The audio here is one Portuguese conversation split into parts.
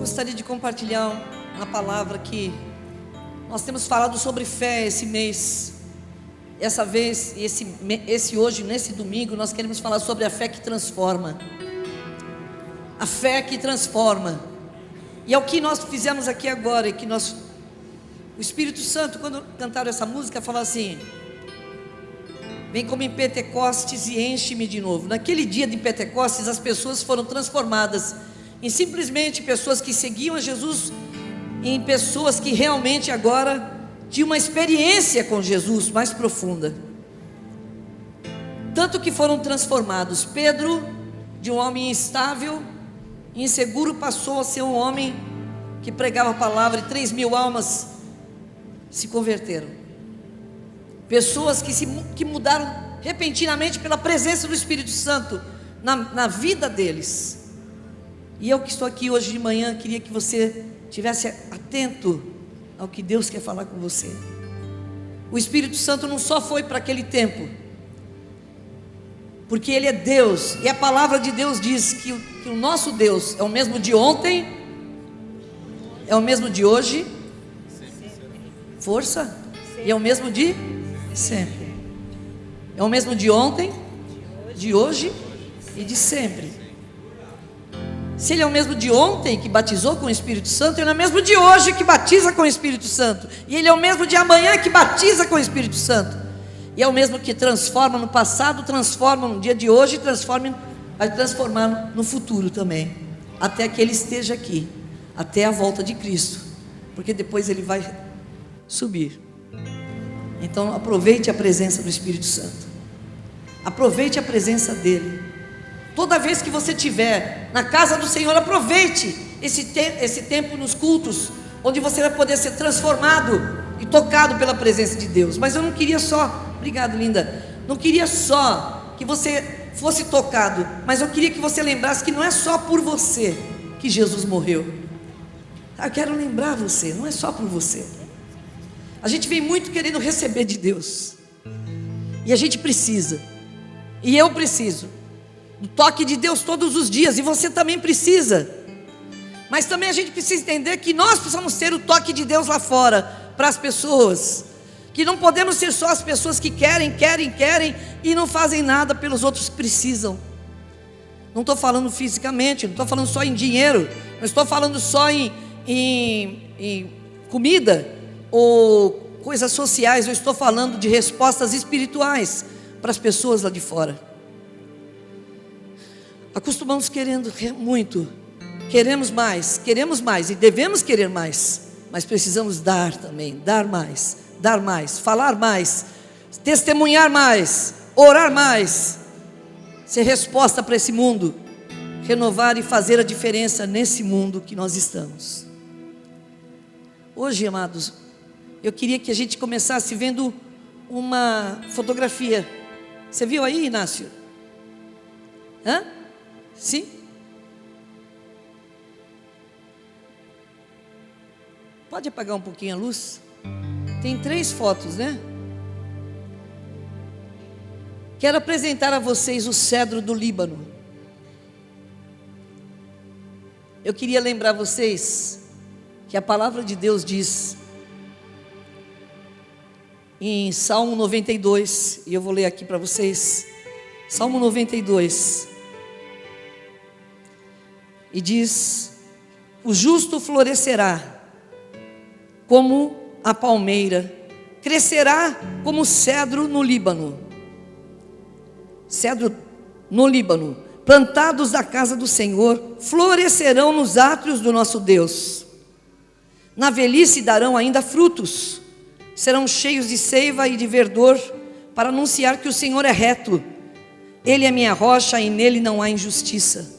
Gostaria de compartilhar uma palavra que nós temos falado sobre fé esse mês. Essa vez, esse hoje, nesse domingo, nós queremos falar sobre a fé que transforma. A fé que transforma. E é o que nós fizemos aqui agora, o Espírito Santo, quando cantaram essa música, falou assim: vem como em Pentecostes e enche-me de novo. Naquele dia de Pentecostes, as pessoas foram transformadas em simplesmente pessoas que seguiam a Jesus, em pessoas que realmente agora tinham uma experiência com Jesus mais profunda. Tanto que foram transformados. Pedro, de um homem instável e inseguro, passou a ser um homem que pregava a palavra, e 3.000 almas se converteram. Pessoas que mudaram repentinamente pela presença do Espírito Santo na vida deles. E eu que estou aqui hoje de manhã, queria que você estivesse atento ao que Deus quer falar com você. O Espírito Santo não só foi para aquele tempo, porque Ele é Deus, e a palavra de Deus diz que o nosso Deus é o mesmo de ontem, é o mesmo de hoje, força, e é o mesmo de sempre. É o mesmo de ontem, de hoje e de sempre. Se Ele é o mesmo de ontem que batizou com o Espírito Santo, Ele é o mesmo de hoje que batiza com o Espírito Santo, e Ele é o mesmo de amanhã que batiza com o Espírito Santo, e é o mesmo que transforma no passado, transforma no dia de hoje, vai transformar no futuro também, até que Ele esteja aqui, até a volta de Cristo, porque depois Ele vai subir. Então aproveite a presença do Espírito Santo, aproveite a presença dEle. Toda vez que você estiver na casa do Senhor, aproveite esse tempo nos cultos, onde você vai poder ser transformado e tocado pela presença de Deus. Mas eu não queria só, obrigado linda, não queria só que você fosse tocado, mas eu queria que você lembrasse que não é só por você que Jesus morreu. Eu quero lembrar você, não é só por você. A gente vem muito querendo receber de Deus, e a gente precisa, e eu preciso do toque de Deus todos os dias, e você também precisa. Mas também a gente precisa entender que nós precisamos ter o toque de Deus lá fora, para as pessoas, que não podemos ser só as pessoas que querem e não fazem nada pelos outros que precisam. Não estou falando fisicamente, não estou falando só em dinheiro, não estou falando só em comida ou coisas sociais, eu estou falando de respostas espirituais para as pessoas lá de fora. Acostumamos querendo muito, queremos mais e devemos querer mais, mas precisamos dar também, dar mais, falar mais, testemunhar mais, orar mais, ser resposta para esse mundo, renovar e fazer a diferença nesse mundo que nós estamos. Hoje, amados, eu queria que a gente começasse vendo uma fotografia. Você viu aí, Inácio? Hã? Sim? Pode apagar um pouquinho a luz? Tem 3 fotos, né? Quero apresentar a vocês o cedro do Líbano. Eu queria lembrar vocês que a palavra de Deus diz em Salmo 92, e eu vou ler aqui para vocês, Salmo 92, e diz: o justo florescerá como a palmeira, crescerá como cedro no Líbano. Cedro no Líbano, plantados da casa do Senhor, florescerão nos átrios do nosso Deus. Na velhice darão ainda frutos, serão cheios de seiva e de verdor, para anunciar que o Senhor é reto. Ele é minha rocha e nele não há injustiça.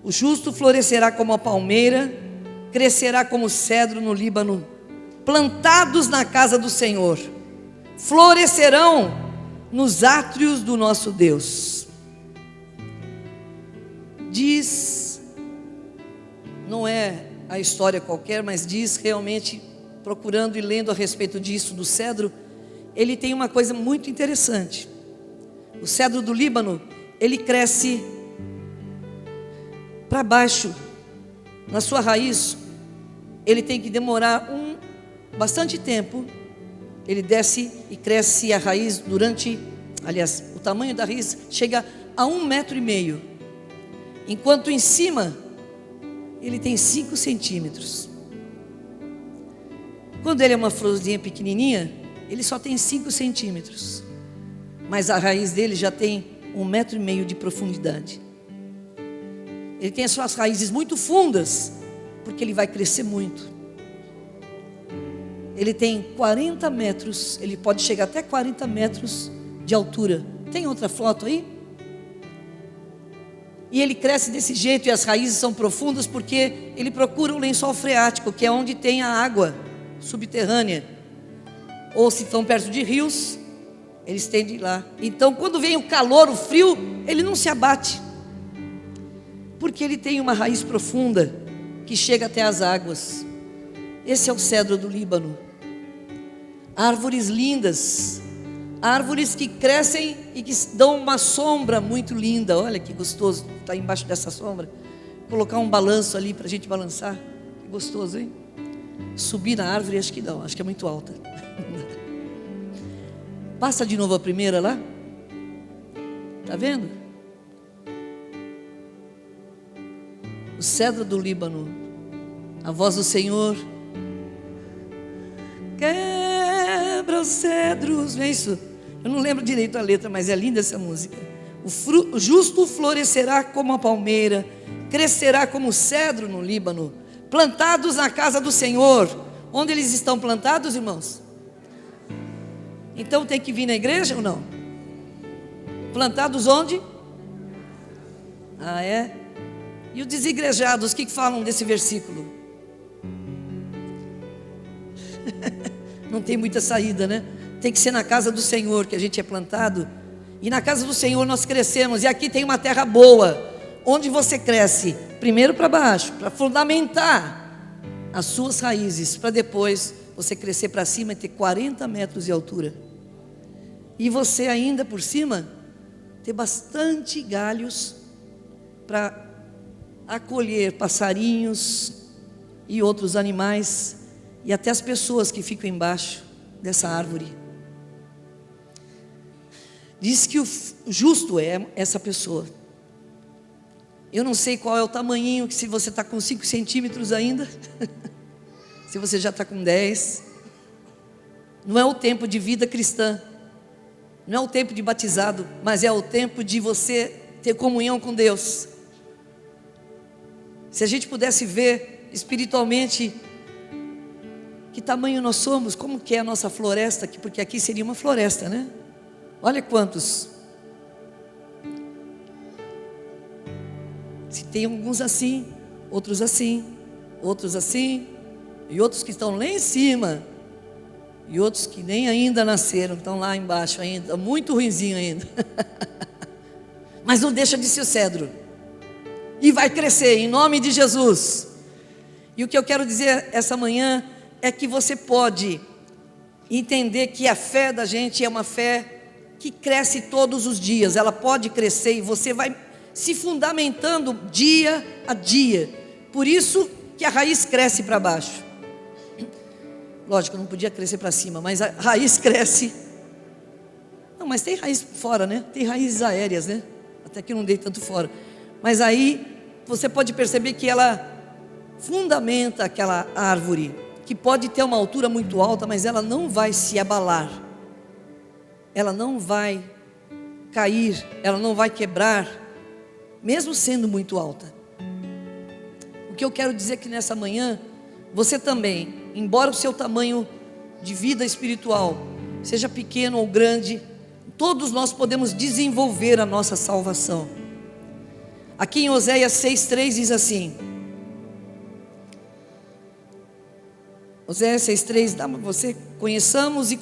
O justo florescerá como a palmeira, crescerá como cedro no Líbano, plantados na casa do Senhor, florescerão nos átrios do nosso Deus. Diz, não é a história qualquer, mas diz realmente, procurando e lendo a respeito disso, do cedro, ele tem uma coisa muito interessante. O cedro do Líbano, ele cresce para baixo, na sua raiz, ele tem que demorar bastante tempo. Ele desce e cresce a raiz o tamanho da raiz chega a 1,5 metro, enquanto em cima ele tem 5 centímetros. Quando ele é uma florzinha pequenininha, ele só tem 5 centímetros, mas a raiz dele já tem 1,5 metro de profundidade. Ele tem as suas raízes muito fundas, porque ele vai crescer muito. Ele tem 40 metros, ele pode chegar até 40 metros de altura. Tem outra foto aí? E ele cresce desse jeito, e as raízes são profundas, porque ele procura o lençol freático, que é onde tem a água subterrânea. Ou se estão perto de rios, eles tendem lá. Então, quando vem o calor, o frio, ele não se abate, porque ele tem uma raiz profunda, que chega até as águas. Esse é o cedro do Líbano. Árvores lindas, árvores que crescem e que dão uma sombra muito linda. Olha que gostoso estar embaixo dessa sombra. Colocar um balanço ali para a gente balançar. Que gostoso, hein? Subir na árvore, acho que não, acho que é muito alta. Passa de novo a primeira lá. Está vendo? O cedro do Líbano. A voz do Senhor quebra os cedros. Não é isso? Eu não lembro direito a letra, mas é linda essa música. O justo florescerá como a palmeira, crescerá como o cedro no Líbano, plantados na casa do Senhor. Onde eles estão plantados, irmãos? Então tem que vir na igreja ou não? Plantados onde? Ah, é? E os desigrejados, o que falam desse versículo? Não tem muita saída, né? Tem que ser na casa do Senhor que a gente é plantado. E na casa do Senhor nós crescemos. E aqui tem uma terra boa, onde você cresce primeiro para baixo, para fundamentar as suas raízes, para depois você crescer para cima e ter 40 metros de altura. E você ainda por cima ter bastante galhos para acolher passarinhos e outros animais, e até as pessoas que ficam embaixo dessa árvore. Diz que o justo é essa pessoa. Eu não sei qual é o tamanhinho, se você está com 5 centímetros ainda, se você já está com 10. Não é o tempo de vida cristã, não é o tempo de batizado, mas é o tempo de você ter comunhão com Deus. Se a gente pudesse ver espiritualmente que tamanho nós somos, como que é a nossa floresta, porque aqui seria uma floresta, né? Olha quantos. Se tem alguns assim, outros assim, outros assim, e outros que estão lá em cima, e outros que nem ainda nasceram, estão lá embaixo ainda, muito ruinzinho ainda. Mas não deixa de ser o cedro, e vai crescer em nome de Jesus. E o que eu quero dizer essa manhã é que você pode entender que a fé da gente é uma fé que cresce todos os dias. Ela pode crescer e você vai se fundamentando dia a dia. Por isso que a raiz cresce para baixo. Lógico, não podia crescer para cima, mas a raiz cresce. Não, mas tem raiz fora, né? Tem raízes aéreas, né? Até que eu não dei tanto fora. Mas aí você pode perceber que ela fundamenta aquela árvore, que pode ter uma altura muito alta, mas ela não vai se abalar, ela não vai cair, ela não vai quebrar, mesmo sendo muito alta. O que eu quero dizer é que nessa manhã, você também, embora o seu tamanho de vida espiritual seja pequeno ou grande, todos nós podemos desenvolver a nossa salvação. Aqui em Oséias 6,3 diz assim, Oséias 6,3, dá para você, conheçamos e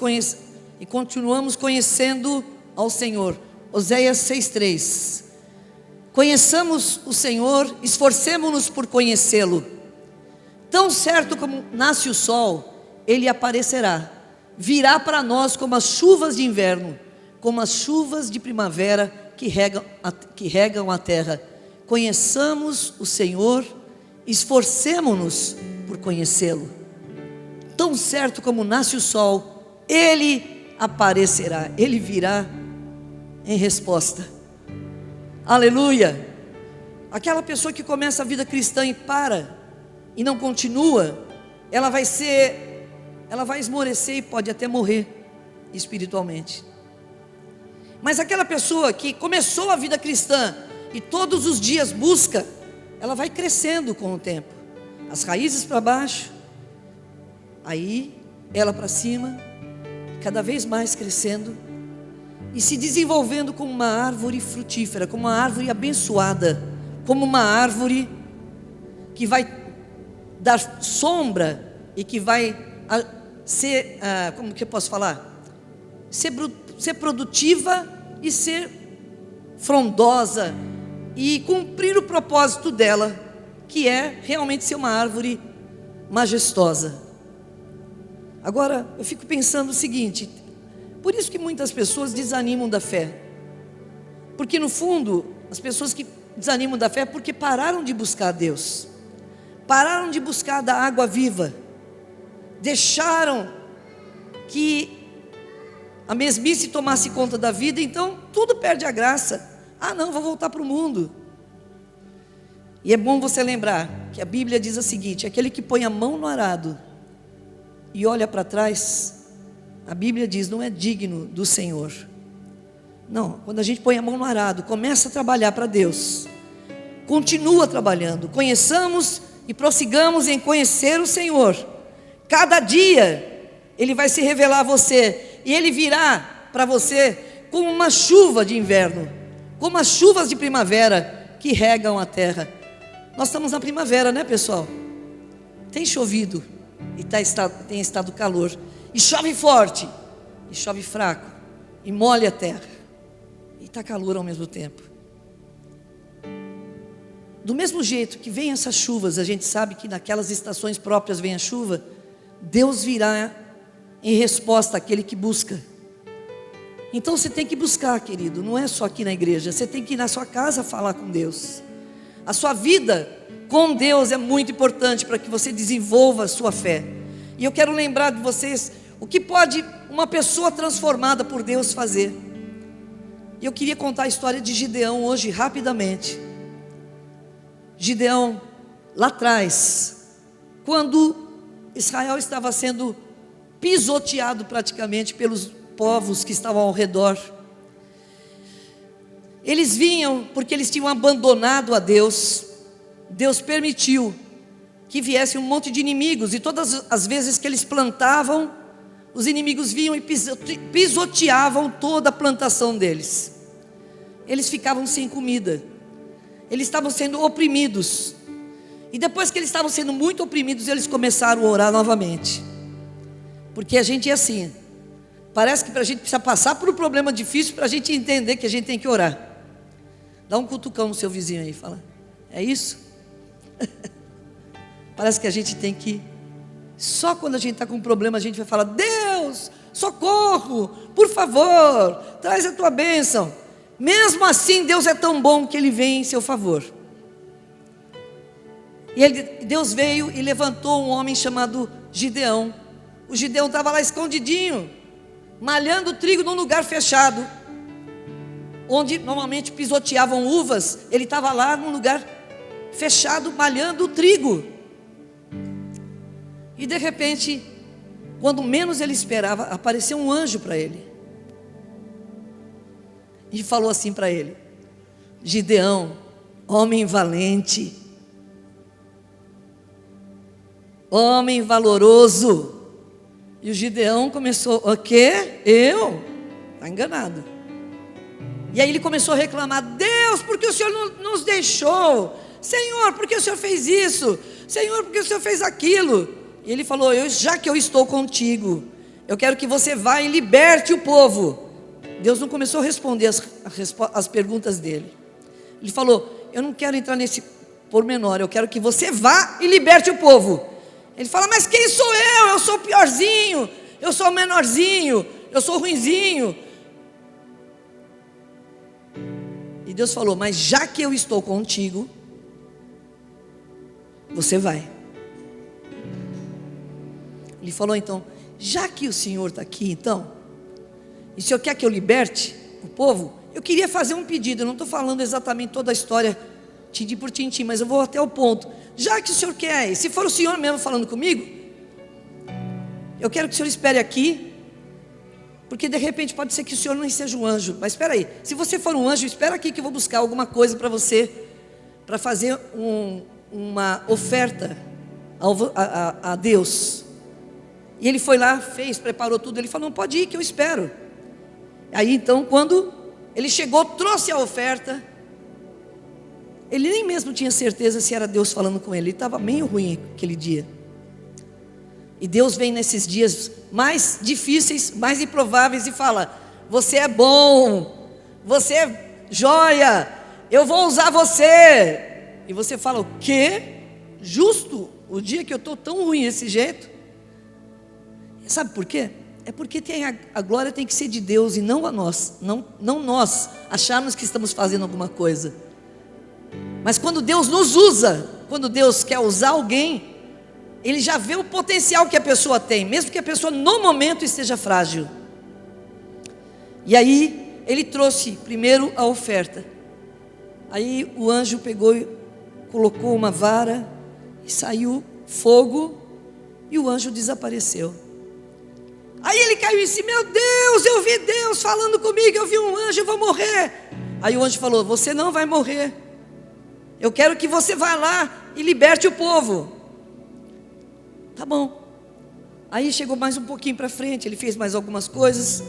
continuamos conhecendo ao Senhor. Oséias 6,3, conheçamos o Senhor, esforcemo-nos por conhecê-lo. Tão certo como nasce o sol, Ele aparecerá, virá para nós como as chuvas de inverno, como as chuvas de primavera que regam a terra. Conheçamos o Senhor esforcemo-nos por conhecê-lo. Tão certo como nasce o sol, Ele aparecerá, Ele virá em resposta. Aleluia! Aquela pessoa que começa a vida cristã e para, e não continua, ela vai esmorecer e pode até morrer espiritualmente. Mas aquela pessoa que começou a vida cristã e todos os dias busca, ela vai crescendo com o tempo, as raízes para baixo, aí ela para cima, cada vez mais crescendo e se desenvolvendo como uma árvore frutífera, como uma árvore abençoada, como uma árvore que vai dar sombra e que vai ser, como que eu posso falar? Ser produtiva e ser frondosa e cumprir o propósito dela, que é realmente ser uma árvore majestosa. Agora, eu fico pensando o seguinte, por isso que muitas pessoas desanimam da fé, porque no fundo, as pessoas que desanimam da fé é porque pararam de buscar a Deus, pararam de buscar da água viva, deixaram que a mesmice tomasse conta da vida, então tudo perde a graça. Não, vou voltar para o mundo. E é bom você lembrar que a Bíblia diz o seguinte: aquele que põe a mão no arado e olha para trás, a Bíblia diz, não é digno do Senhor. Não, quando a gente põe a mão no arado, começa a trabalhar para Deus, continua trabalhando, conheçamos e prossigamos em conhecer o Senhor. Cada dia Ele vai se revelar a você, e Ele virá para você como uma chuva de inverno, como as chuvas de primavera que regam a terra. Nós estamos na primavera, né, pessoal? Tem chovido e tem estado calor, e chove forte, e chove fraco, e molha a terra, e está calor ao mesmo tempo. Do mesmo jeito que vem essas chuvas, a gente sabe que naquelas estações próprias vem a chuva, Deus virá em resposta àquele que busca. Então você tem que buscar, querido, não é só aqui na igreja, você tem que ir na sua casa falar com Deus. A sua vida com Deus é muito importante para que você desenvolva a sua fé. E eu quero lembrar de vocês o que pode uma pessoa transformada por Deus fazer. E eu queria contar a história de Gideão hoje rapidamente. Gideão, lá atrás, quando Israel estava sendo pisoteado praticamente pelos povos que estavam ao redor, eles vinham porque eles tinham abandonado a Deus. Deus permitiu que viesse um monte de inimigos, e todas as vezes que eles plantavam, os inimigos vinham e pisoteavam toda a plantação deles. Eles ficavam sem comida, eles estavam sendo oprimidos, e depois que eles estavam sendo muito oprimidos, eles começaram a orar novamente. Porque a gente é assim, parece que a gente precisa passar por um problema difícil para a gente entender que a gente tem que orar. Dá um cutucão no seu vizinho aí e fala: é isso? Parece que a gente tem que, só quando a gente está com um problema, a gente vai falar: Deus, socorro, por favor, traz a tua bênção. Mesmo assim, Deus é tão bom que Ele vem em seu favor. E Deus veio e levantou um homem chamado Gideão. O Gideão estava lá escondidinho, malhando trigo num lugar fechado, onde normalmente pisoteavam uvas. Ele estava lá num lugar fechado, malhando o trigo. E de repente, quando menos ele esperava, apareceu um anjo para ele, e falou assim para ele: Gideão, homem valente, homem valoroso. E o Gideão começou: o quê? Eu? Está enganado. E aí ele começou a reclamar: Deus, por que o Senhor não nos deixou? Senhor, por que o Senhor fez isso? Senhor, por que o Senhor fez aquilo? E ele falou: já que eu estou contigo, eu quero que você vá e liberte o povo. Deus não começou a responder as perguntas dele. Ele falou: eu não quero entrar nesse pormenor, eu quero que você vá e liberte o povo. Ele fala: mas quem sou eu? Eu sou o piorzinho, eu sou o menorzinho, eu sou o ruinzinho. E Deus falou: mas já que eu estou contigo, você vai. Ele falou então, já que o Senhor está aqui então, e o Senhor quer que eu liberte o povo, eu queria fazer um pedido. Eu não estou falando exatamente toda a história, tintim por tintim, mas eu vou até o ponto. Já que o Senhor quer, se for o Senhor mesmo falando comigo, eu quero que o Senhor espere aqui, porque de repente pode ser que o Senhor não seja um anjo. Mas espera aí, se você for um anjo, espera aqui que eu vou buscar alguma coisa para você, para fazer uma oferta a Deus. E ele foi lá, fez, preparou tudo. Ele falou, não, pode ir que eu espero. Aí então, quando ele chegou, trouxe a oferta, ele nem mesmo tinha certeza se era Deus falando com ele. Ele estava meio ruim aquele dia. E Deus vem nesses dias mais difíceis, mais improváveis e fala, você é bom, você é joia, eu vou usar você. E você fala, o quê? Justo o dia que eu estou tão ruim desse jeito? Sabe por quê? É porque a glória tem que ser de Deus e não a nós. Não nós acharmos que estamos fazendo alguma coisa. Mas quando Deus nos usa, quando Deus quer usar alguém, Ele já vê o potencial que a pessoa tem, mesmo que a pessoa no momento esteja frágil. E aí Ele trouxe primeiro a oferta. Aí o anjo pegou e colocou uma vara e saiu fogo e o anjo desapareceu. Aí ele caiu em si, meu Deus, eu vi Deus falando comigo, eu vi um anjo, eu vou morrer. Aí o anjo falou, você não vai morrer, eu quero que você vá lá e liberte o povo. Tá bom. Aí chegou mais um pouquinho para frente, ele fez mais algumas coisas.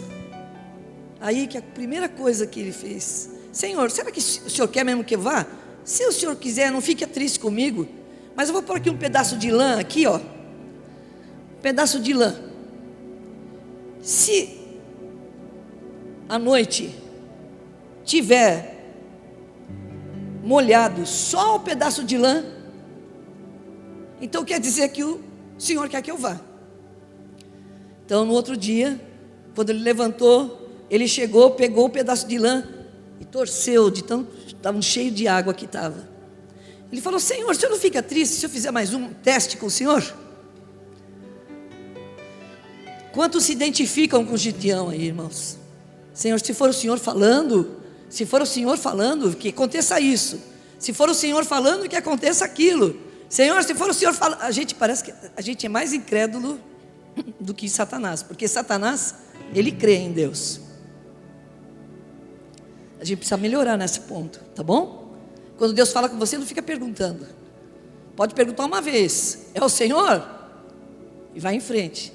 Aí que a primeira coisa que ele fez, Senhor, será que o Senhor quer mesmo que eu vá? Se o Senhor quiser, não fique triste comigo, mas eu vou pôr aqui um pedaço de lã, aqui ó, um pedaço de lã. Se à noite tiver molhado só um pedaço de lã, então quer dizer que o Senhor quer que eu vá. Então no outro dia, quando ele levantou, ele chegou, pegou o pedaço de lã e torceu, de tão estava cheio de água que estava. Ele falou, Senhor, o Senhor não fica triste se eu fizer mais um teste com o Senhor? Quantos se identificam com Gideão aí, irmãos? Senhor, se for o Senhor falando, que aconteça isso. Se for o Senhor falando, que aconteça aquilo. Senhor, se for o Senhor falando, parece que a gente é mais incrédulo do que Satanás, porque Satanás, ele crê em Deus. A gente precisa melhorar nesse ponto, tá bom? Quando Deus fala com você, não fica perguntando. Pode perguntar uma vez, é o Senhor? E vai em frente.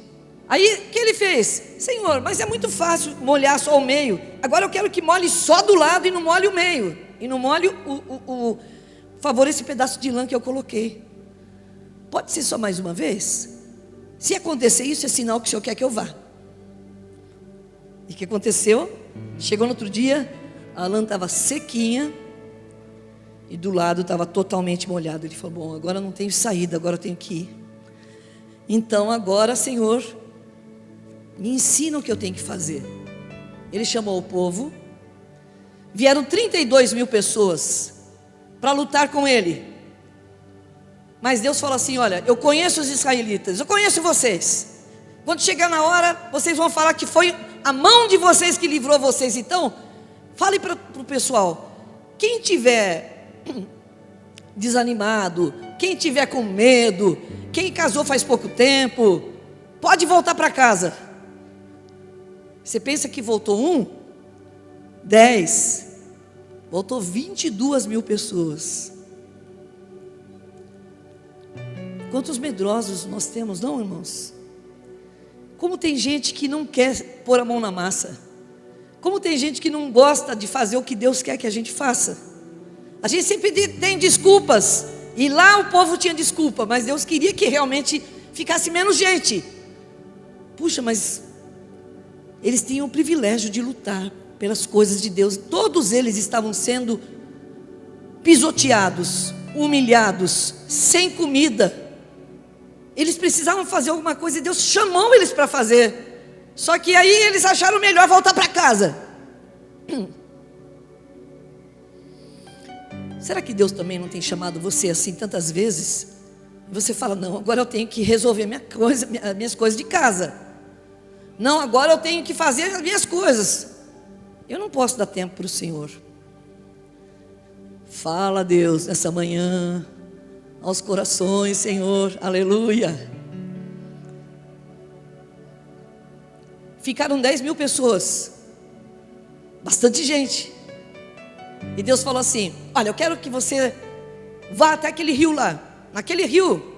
Aí, o que ele fez? Senhor, mas é muito fácil molhar só o meio. Agora eu quero que molhe só do lado e não molhe o meio. E não molhe por favor, esse pedaço de lã que eu coloquei. Pode ser só mais uma vez? Se acontecer isso, é sinal que o Senhor quer que eu vá. E o que aconteceu? Chegou no outro dia, a lã estava sequinha e do lado estava totalmente molhado. Ele falou, bom, agora não tenho saída, agora eu tenho que ir. Então agora, Senhor, me ensina o que eu tenho que fazer. Ele chamou o povo. Vieram 32 mil pessoas para lutar com ele. Mas Deus falou assim, olha, eu conheço os israelitas, eu conheço vocês. Quando chegar na hora, vocês vão falar que foi a mão de vocês que livrou vocês. Então, fale para o pessoal, quem tiver desanimado, quem tiver com medo, quem casou faz pouco tempo, pode voltar para casa. Você pensa que voltou 10, voltou 22 mil pessoas. Quantos medrosos nós temos, não, irmãos? Como tem gente que não quer pôr a mão na massa. Como tem gente que não gosta de fazer o que Deus quer que a gente faça. A gente sempre tem desculpas. E lá o povo tinha desculpa, mas Deus queria que realmente ficasse menos gente. Puxa, mas eles tinham o privilégio de lutar pelas coisas de Deus. Todos eles estavam sendo pisoteados, humilhados, sem comida. Eles precisavam fazer alguma coisa e Deus chamou eles para fazer. Só que aí eles acharam melhor voltar para casa. Será que Deus também não tem chamado você assim tantas vezes? E você fala: não, agora eu tenho que resolver minhas coisas de casa. Não, agora eu tenho que fazer as minhas coisas. Eu não posso dar tempo para o Senhor. Fala, Deus, nessa manhã aos corações, Senhor, aleluia. Ficaram 10.000 pessoas, bastante gente. E Deus falou assim: olha, eu quero que você vá até aquele rio lá. Naquele rio,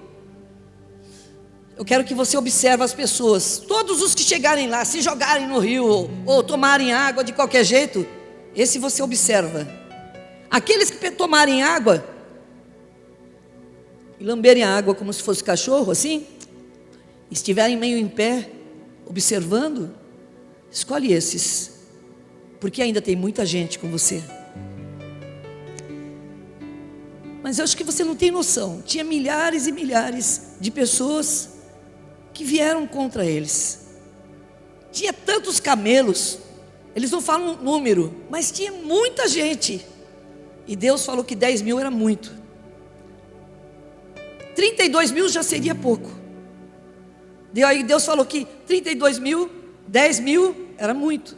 eu quero que você observe as pessoas. Todos os que chegarem lá, se jogarem no rio ou tomarem água de qualquer jeito, esse você observa. Aqueles que tomarem água e lamberem a água como se fosse cachorro, assim, estiverem meio em pé, observando, escolhe esses, porque ainda tem muita gente com você. Mas eu acho que você não tem noção, tinha milhares e milhares de pessoas que vieram contra eles. Tinha tantos camelos, eles não falam um número, mas tinha muita gente. E Deus falou que 10.000 era muito. 32.000 já seria pouco. Aí Deus falou que 32.000, 10.000 era muito.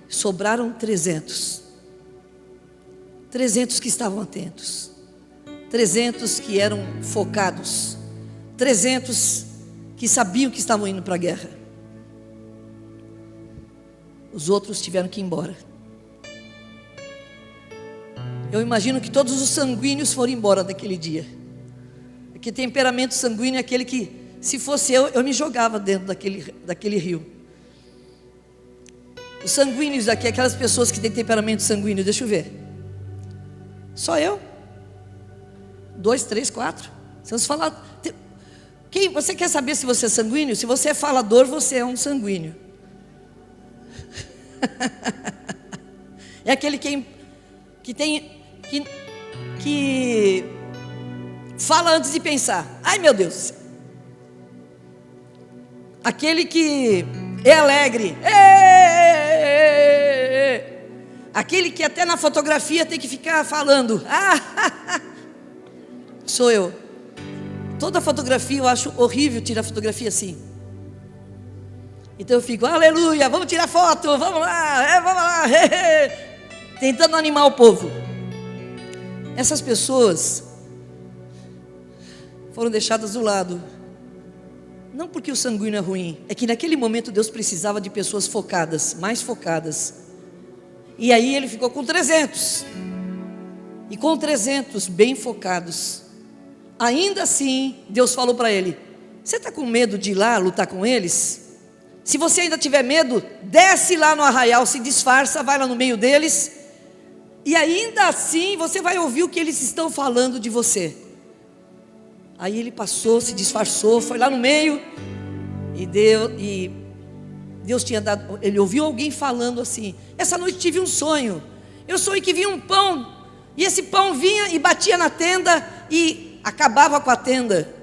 Sobraram 300. 300 que estavam atentos. 300 que eram focados. 300 que sabiam que estavam indo para a guerra. Os outros tiveram que ir embora. Eu imagino que todos os sanguíneos foram embora daquele dia. Porque temperamento sanguíneo é aquele que, se fosse eu me jogava dentro daquele rio. Os sanguíneos aqui, aquelas pessoas que têm temperamento sanguíneo, deixa eu ver. Só eu? 2, 3, 4. Vamos falar. Você quer saber se você é sanguíneo? Se você é falador, você é um sanguíneo. É aquele que fala antes de pensar. Ai, meu Deus. Aquele que é alegre. Aquele que até na fotografia tem que ficar falando. Sou eu. Toda fotografia eu acho horrível tirar fotografia assim. Então eu fico: aleluia, vamos tirar foto, vamos lá, vamos lá. Tentando animar o povo. Essas pessoas foram deixadas do lado. Não porque o sanguíneo é ruim, é que naquele momento Deus precisava de pessoas focadas, mais focadas. E aí ele ficou com 300. E com 300 bem focados. Ainda assim, Deus falou para ele: você está com medo de ir lá lutar com eles? Se você ainda tiver medo, desce lá no arraial, se disfarça, vai lá no meio deles. E ainda assim você vai ouvir o que eles estão falando de você. Aí ele passou, se disfarçou, foi lá no meio. E Deus tinha dado, ele ouviu alguém falando assim: essa noite tive um sonho. Eu sonhei que vinha um pão. E esse pão vinha e batia na tenda e acabava com a tenda.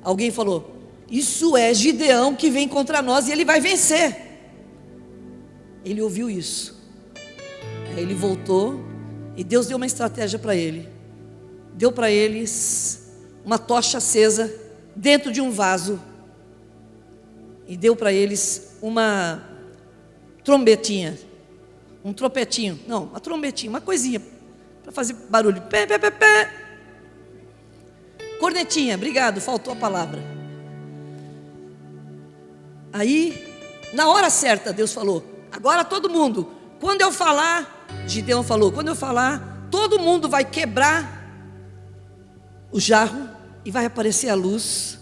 Alguém falou: isso é Gideão que vem contra nós e ele vai vencer. Ele ouviu isso. Aí ele voltou e Deus deu uma estratégia para ele. Deu para eles uma tocha acesa dentro de um vaso. E deu para eles uma trombetinha. Um trompetinho. Não, uma trombetinha, uma coisinha para fazer barulho. Pé, pé, pé, pé. Cornetinha, obrigado, faltou a palavra. Aí, na hora certa, Deus falou: agora todo mundo, quando eu falar, Gideão falou, quando eu falar, todo mundo vai quebrar o jarro e vai aparecer a luz.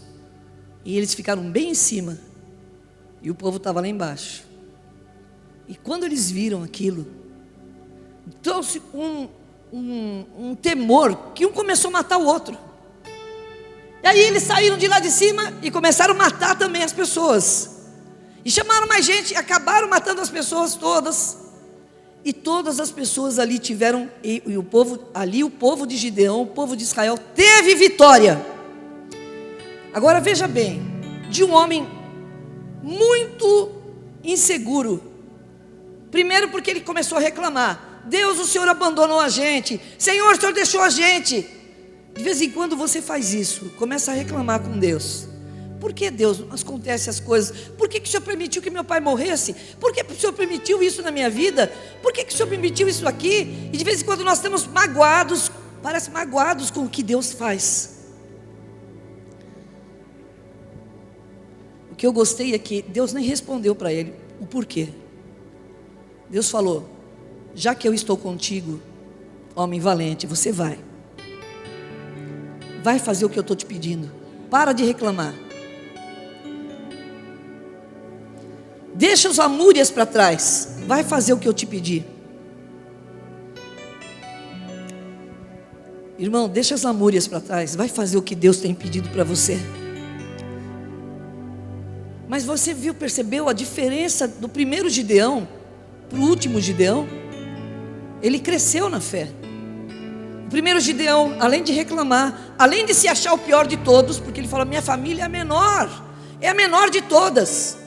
E eles ficaram bem em cima e o povo estava lá embaixo. E quando eles viram aquilo, trouxe um temor, que um começou a matar o outro. E aí eles saíram de lá de cima e começaram a matar também as pessoas. E chamaram mais gente, acabaram matando as pessoas todas. E todas as pessoas ali tiveram, e o povo de Gideão, o povo de Israel teve vitória. Agora veja bem, de um homem muito inseguro. Primeiro porque ele começou a reclamar: Deus, o Senhor abandonou a gente. Senhor, o Senhor deixou a gente. De vez em quando você faz isso, começa a reclamar com Deus. Por que, Deus, acontece as coisas? Por que o Senhor permitiu que meu pai morresse? Por que o Senhor permitiu isso na minha vida? Por que o Senhor permitiu isso aqui? E de vez em quando nós estamos magoados, parece magoados com o que Deus faz. O que eu gostei é que Deus nem respondeu para ele o porquê. Deus falou: já que eu estou contigo, homem valente, você vai fazer o que eu estou te pedindo. Para de reclamar. Deixa os lamúrias para trás. Vai fazer o que eu te pedi. Irmão, deixa as lamúrias para trás. Vai fazer o que Deus tem pedido para você. Mas você percebeu a diferença do primeiro Gideão para o último Gideão? Ele cresceu na fé. O primeiro Gideão, além de reclamar, além de se achar o pior de todos, porque ele fala: minha família é a menor de todas.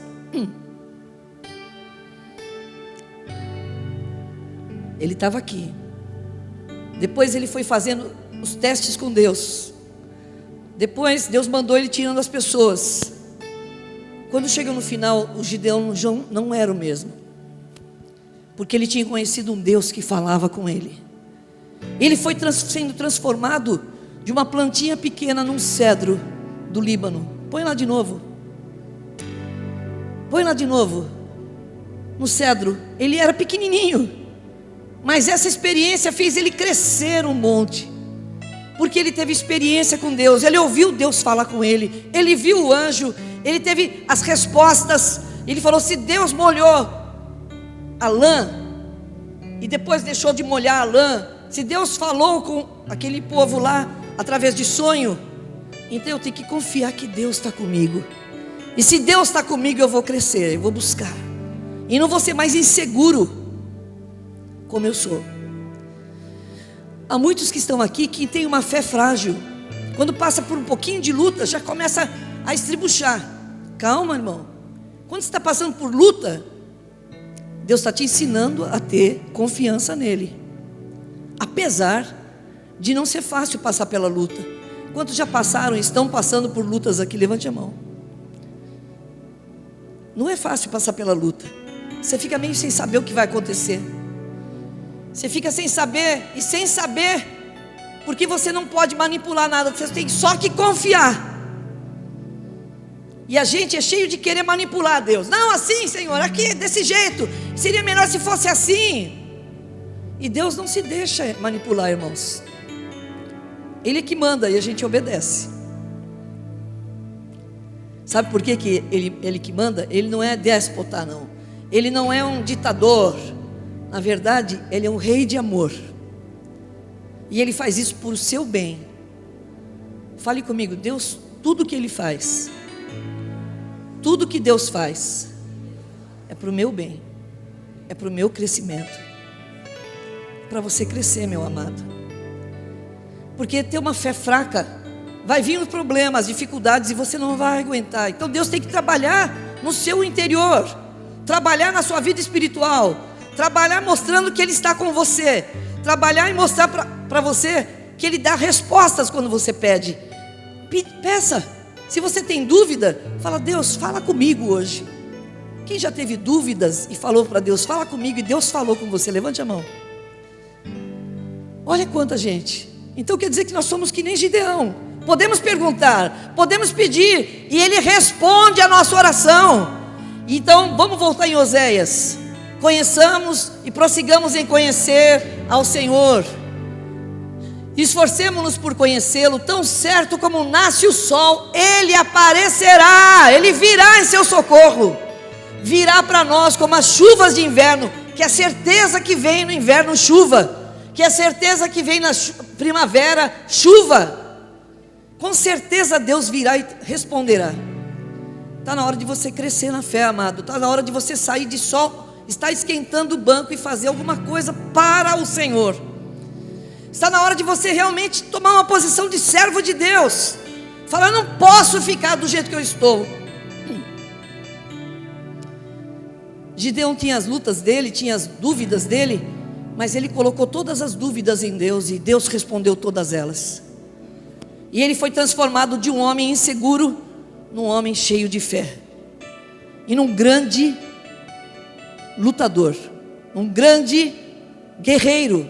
Ele estava aqui. Depois ele foi fazendo os testes com Deus. Depois Deus mandou ele tirando as pessoas. Quando chega no final, o Gideão não era o mesmo, porque ele tinha conhecido um Deus que falava com ele. Ele foi sendo transformado de uma plantinha pequena num cedro do Líbano. Põe lá de novo. Põe lá de novo. No cedro. Ele era pequenininho, mas essa experiência fez ele crescer um monte, porque ele teve experiência com Deus. Ele ouviu Deus falar com ele. Ele viu o anjo. Ele teve as respostas. Ele falou: se Deus molhou a lã e depois deixou de molhar a lã, se Deus falou com aquele povo lá através de sonho, então eu tenho que confiar que Deus está comigo. E se Deus está comigo, eu vou crescer, eu vou buscar, e não vou ser mais inseguro como eu sou. Há muitos que estão aqui que têm uma fé frágil. Quando passa por um pouquinho de luta, já começa a estribuchar. Calma, irmão. Quando você está passando por luta, Deus está te ensinando a ter confiança nele, apesar de não ser fácil passar pela luta. Quantos já passaram e estão passando por lutas aqui? Levante a mão. Não é fácil passar pela luta. Você fica meio sem saber o que vai acontecer. Você fica sem saber, porque você não pode manipular nada. Você tem só que confiar. E a gente é cheio de querer manipular Deus. Não, assim, Senhor, aqui, desse jeito. Seria melhor se fosse assim. E Deus não se deixa manipular, irmãos. Ele é que manda e a gente obedece. Sabe por que ele que manda? Ele não é déspota, não. Ele não é um ditador. Na verdade, ele é um rei de amor. E ele faz isso por seu bem. Fale comigo: Deus, tudo que ele faz, tudo que Deus faz é para o meu bem, é para o meu crescimento, para você crescer, meu amado. Porque ter uma fé fraca, vai vir os problemas, dificuldades, e você não vai aguentar. Então Deus tem que trabalhar no seu interior, trabalhar na sua vida espiritual, trabalhar mostrando que Ele está com você, trabalhar e mostrar para você que Ele dá respostas quando você pede. Peça. Se você tem dúvida, fala: Deus, fala comigo hoje. Quem já teve dúvidas e falou para Deus: fala comigo, e Deus falou com você? Levante a mão. Olha quanta gente. Então quer dizer que nós somos que nem Gideão. Podemos perguntar, podemos pedir, e Ele responde a nossa oração. Então vamos voltar em Oséias. Conheçamos e prossigamos em conhecer ao Senhor. Esforcemo-nos por conhecê-lo. Tão certo como nasce o sol, Ele aparecerá. Ele virá em seu socorro. Virá para nós como as chuvas de inverno. Que é a certeza que vem no inverno chuva, que é a certeza que vem na primavera chuva. Com certeza Deus virá e responderá. Está na hora de você crescer na fé, amado. Está na hora de você sair de sol, estar esquentando o banco e fazer alguma coisa para o Senhor. Está na hora de você realmente tomar uma posição de servo de Deus. Falar: não posso ficar do jeito que eu estou. Gideão tinha as lutas dele, tinha as dúvidas dele, mas ele colocou todas as dúvidas em Deus, e Deus respondeu todas elas. E ele foi transformado de um homem inseguro num homem cheio de fé. E num grande lutador, um grande guerreiro.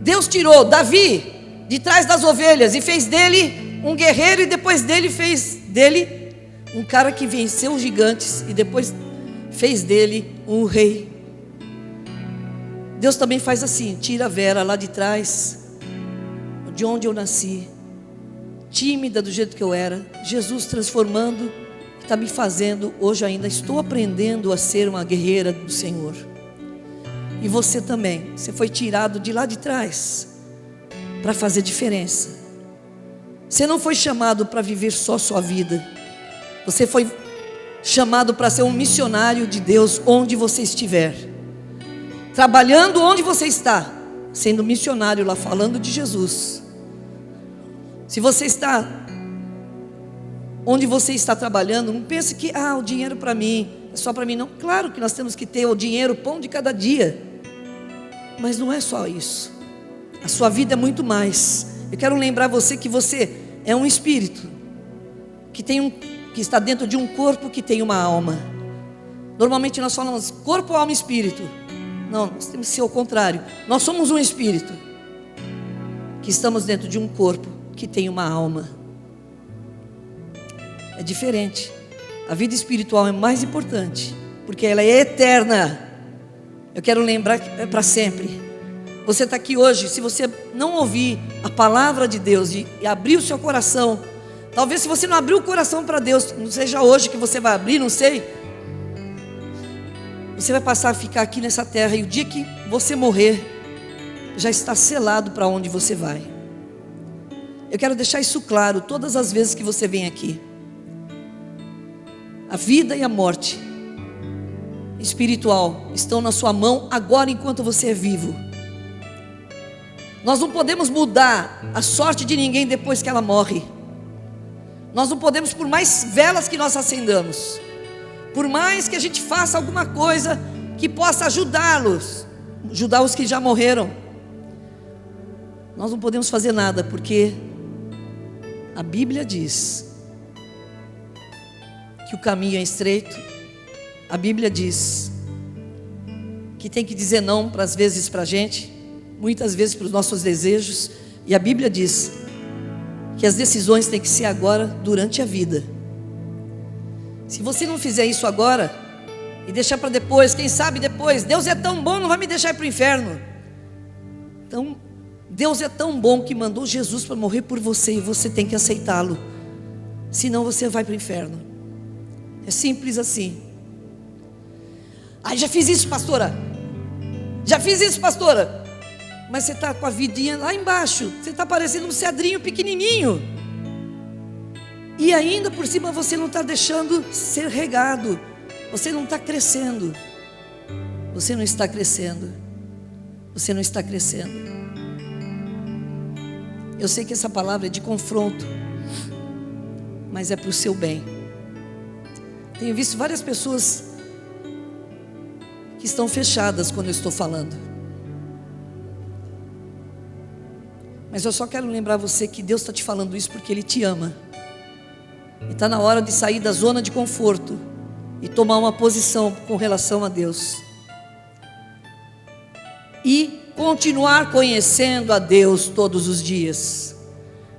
Deus tirou Davi de trás das ovelhas e fez dele um guerreiro, e depois dele fez dele um cara que venceu os gigantes, e depois fez dele um rei. Deus também faz assim, tira a Vera lá de trás, de onde eu nasci, tímida do jeito que eu era, Jesus transformando, está me fazendo, hoje ainda estou aprendendo a ser uma guerreira do Senhor. E você também, você foi tirado de lá de trás para fazer diferença. Você não foi chamado para viver só sua vida, você foi chamado para ser um missionário de Deus onde você estiver, trabalhando onde você está, sendo missionário lá, falando de Jesus. Se você está onde você está trabalhando, não pense que o dinheiro para mim, é só para mim. Não, claro que nós temos que ter o dinheiro, o pão de cada dia, mas não é só isso. A sua vida é muito mais. Eu quero lembrar você que você é um espírito que está dentro de um corpo que tem uma alma. Normalmente nós falamos corpo, alma e espírito. Não, nós temos que ser o contrário. Nós somos um espírito que estamos dentro de um corpo que tem uma alma. É diferente. A vida espiritual é mais importante, porque ela é eterna. Eu quero lembrar que é para sempre. Você está aqui hoje, se você não ouvir a palavra de Deus e abrir o seu coração, talvez se você não abrir o coração para Deus, não seja hoje que você vai abrir, não sei, você vai passar a ficar aqui nessa terra, e o dia que você morrer, já está selado para onde você vai. Eu quero deixar isso claro todas as vezes que você vem aqui. A vida e a morte espiritual estão na sua mão agora, enquanto você é vivo. Nós não podemos mudar a sorte de ninguém depois que ela morre. Nós não podemos, por mais velas que nós acendamos, por mais que a gente faça alguma coisa que possa ajudá-los, ajudar os que já morreram, nós não podemos fazer nada, porque a Bíblia diz que o caminho é estreito. A Bíblia diz que tem que dizer não às vezes para a gente, muitas vezes para os nossos desejos. E a Bíblia diz que as decisões têm que ser agora, durante a vida. Se você não fizer isso agora e deixar para depois, quem sabe depois, Deus é tão bom, não vai me deixar ir para o inferno. Então, Deus é tão bom que mandou Jesus para morrer por você, e você tem que aceitá-lo, senão você vai para o inferno. É simples assim. Já fiz isso, pastora. Já fiz isso, pastora. Mas você está com a vidinha lá embaixo, você está parecendo um cedrinho pequenininho, e ainda por cima você não está deixando ser regado, você não está crescendo. Você não está crescendo. Você não está crescendo. Eu sei que essa palavra é de confronto, mas é para o seu bem. Tenho visto várias pessoas que estão fechadas quando eu estou falando, mas eu só quero lembrar você que Deus está te falando isso porque Ele te ama. E está na hora de sair da zona de conforto e tomar uma posição com relação a Deus, e continuar conhecendo a Deus todos os dias.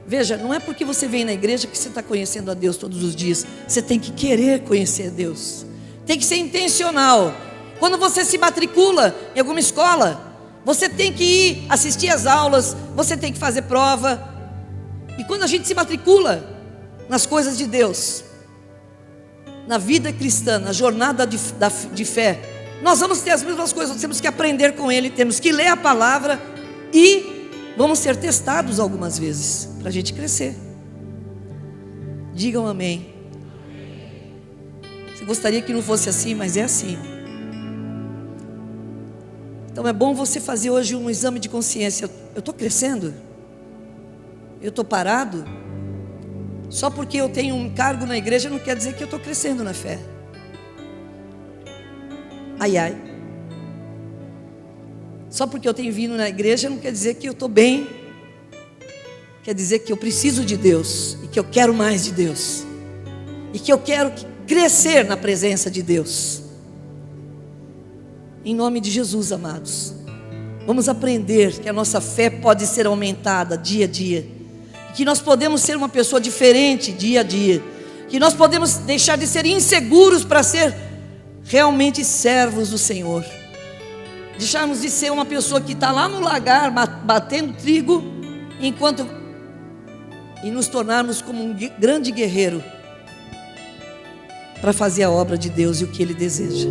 Veja, não é porque você vem na igreja que você está conhecendo a Deus todos os dias. Você tem que querer conhecer a Deus, tem que ser intencional. Quando você se matricula em alguma escola, você tem que ir assistir às aulas, você tem que fazer prova. E quando a gente se matricula nas coisas de Deus, na vida cristã, na jornada de fé, nós vamos ter as mesmas coisas. Nós temos que aprender com Ele, temos que ler a palavra, e vamos ser testados algumas vezes, para a gente crescer. Digam amém. Você gostaria que não fosse assim, mas é assim. Então é bom você fazer hoje um exame de consciência. Eu estou crescendo? Eu estou parado? Só porque eu tenho um cargo na igreja não quer dizer que eu estou crescendo na fé. Ai. Só porque eu tenho vindo na igreja não quer dizer que eu estou bem. quer dizer que eu preciso de Deus, e que eu quero mais de Deus, e que eu quero crescer na presença de Deus. Em nome de Jesus, amados, vamos aprender que a nossa fé pode ser aumentada dia a dia, que nós podemos ser uma pessoa diferente dia a dia, que nós podemos deixar de ser inseguros para ser realmente servos do Senhor, deixarmos de ser uma pessoa que está lá no lagar batendo trigo, e nos tornarmos como um grande guerreiro para fazer a obra de Deus e o que Ele deseja.